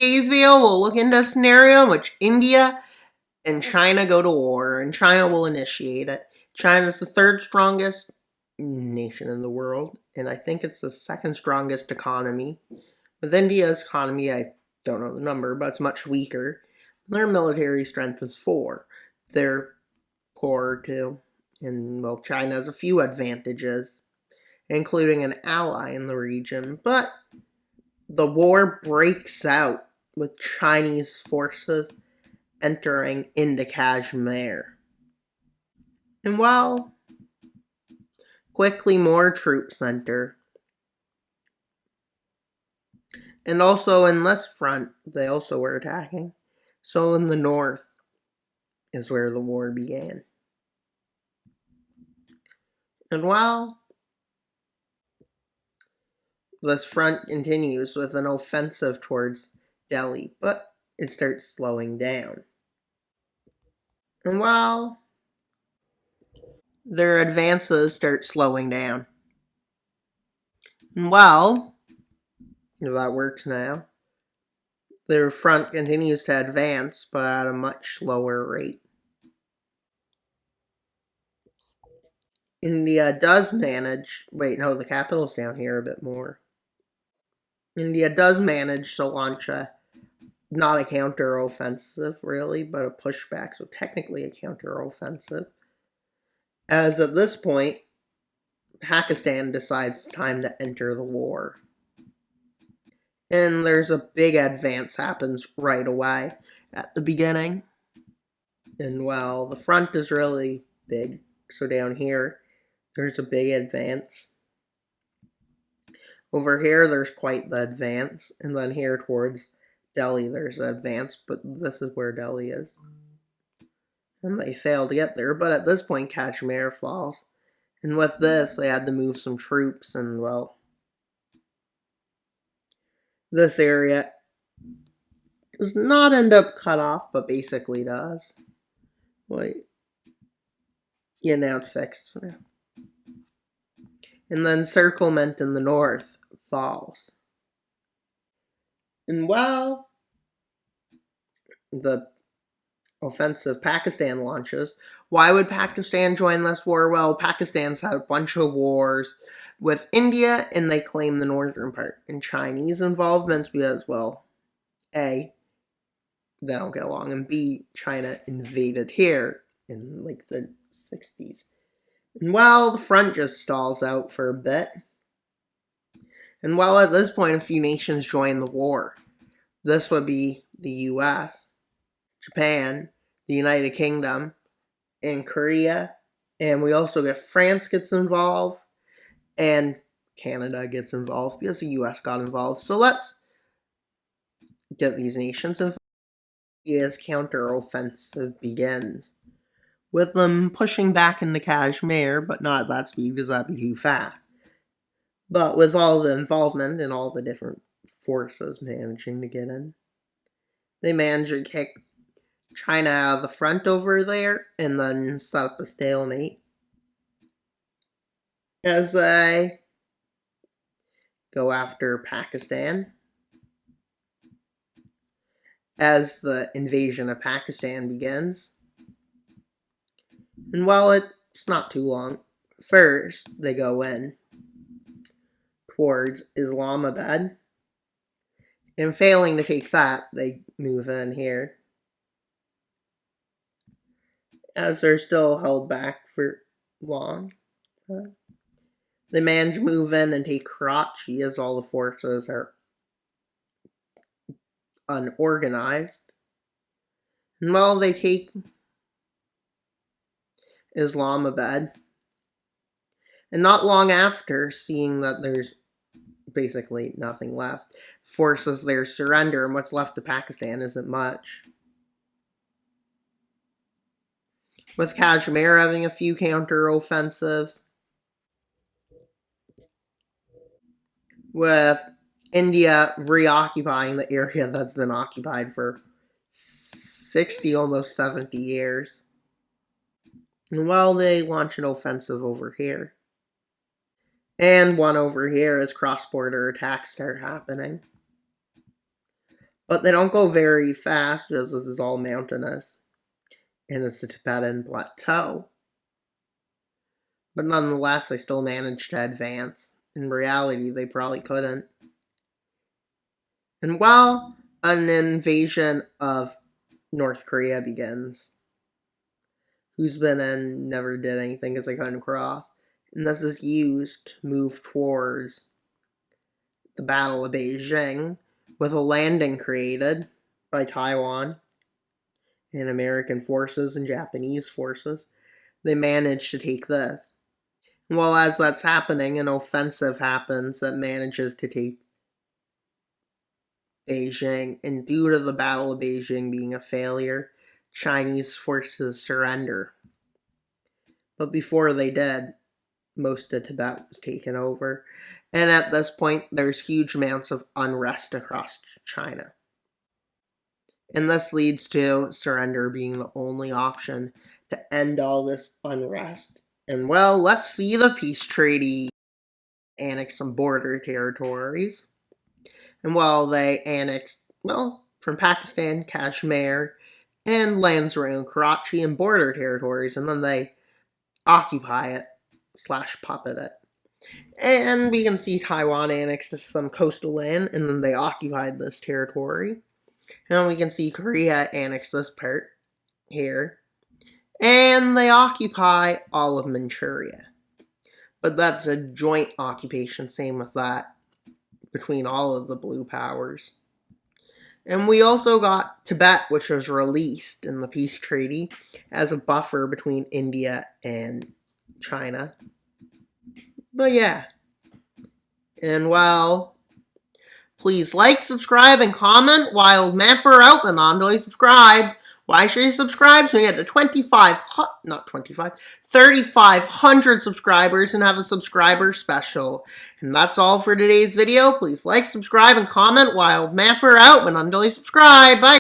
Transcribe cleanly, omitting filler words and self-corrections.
Today's video, we'll look into a scenario in which India and China go to war, and China will initiate it. China is the third strongest nation in the world, and I think it's the second strongest economy. With India's economy, I don't know the number, but it's much weaker. Their military strength is 4. They're poor too, and well, China has a few advantages, including an ally in the region, but the war breaks out with Chinese forces entering into Kashmir. And while quickly more troops enter, and also in this front, they also were attacking. So in the north is where the war began. And while this front continues with an offensive towards Delhi, but it starts slowing down. And while their advances start slowing down, and while if that works now, their front continues to advance, but at a much slower rate. India does manage, wait, no, the capital's down here a bit more. India does manage to launch not a counter-offensive, really, but a pushback, so technically a counter-offensive. As at this point, Pakistan decides it's time to enter the war. And there's a big advance happens right away at the beginning. And well, the front is really big, so down here, there's a big advance. Over here, there's quite the advance, and then here towards Delhi, there's an advance, but this is where Delhi is. And they fail to get there, but at this point, Kashmir falls. And with this, they had to move some troops, and well, this area does not end up cut off, but basically does. Wait. Yeah, now it's fixed. And then Circlement in the north falls. And while the offensive Pakistan launches, why would Pakistan join this war? Well, Pakistan's had a bunch of wars with India, and they claim the northern part. And Chinese involvement because, well, A, they don't get along, and B, China invaded here in like the 60s. And while the front just stalls out for a bit, and while at this point a few nations join the war, this would be the US, Japan, the United Kingdom, and Korea, and we also get France gets involved, and Canada gets involved because the US got involved. So let's get these nations involved. India's counteroffensive begins, with them pushing back into Kashmir, but not at that speed because that'd be too fast. But with all the involvement and all the different forces managing to get in, they manage to kick China out of the front over there and then set up a stalemate as they go after Pakistan. As the invasion of Pakistan begins, and while it's not too long, first they go in towards Islamabad, and failing to take that, they move in here, as they're still held back for long. They manage to move in and take Karachi as all the forces are unorganized. And while they take Islamabad, and not long after, seeing that there's basically nothing left, forces their surrender, and what's left of Pakistan isn't much. With Kashmir having a few counter-offensives, with India reoccupying the area that's been occupied for 60, almost 70 years. And while they launch an offensive over here, and one over here as cross-border attacks start happening. But they don't go very fast because this is all mountainous. And it's the Tibetan Plateau. But nonetheless, they still managed to advance. In reality, they probably couldn't. And while an invasion of North Korea begins, who's been in never did anything because they couldn't cross, and this is used to move towards the Battle of Beijing, with a landing created by Taiwan and American forces and Japanese forces. They managed to take this. Well, as that's happening, an offensive happens that manages to take Beijing, and due to the Battle of Beijing being a failure, Chinese forces surrender. But before they did, most of Tibet was taken over, and at this point, there's huge amounts of unrest across China. And this leads to surrender being the only option to end all this unrest. And well, let's see the peace treaty. Annex some border territories. And while they annexed, well, from Pakistan, Kashmir, and lands around Karachi and border territories, and then they occupy it / puppet it. And we can see Taiwan annexed some coastal land, and then they occupied this territory. And we can see Korea annexed this part here. And they occupy all of Manchuria. But that's a joint occupation, same with that, between all of the blue powers. And we also got Tibet, which was released in the peace treaty as a buffer between India and China. But yeah. And well, please like, subscribe, and comment. Wild Mapper out, and on subscribe. Why should you subscribe? So we get to 3,500 subscribers and have a subscriber special. And that's all for today's video. Please like, subscribe, and comment. Wild Mapper out, and on subscribe. Bye.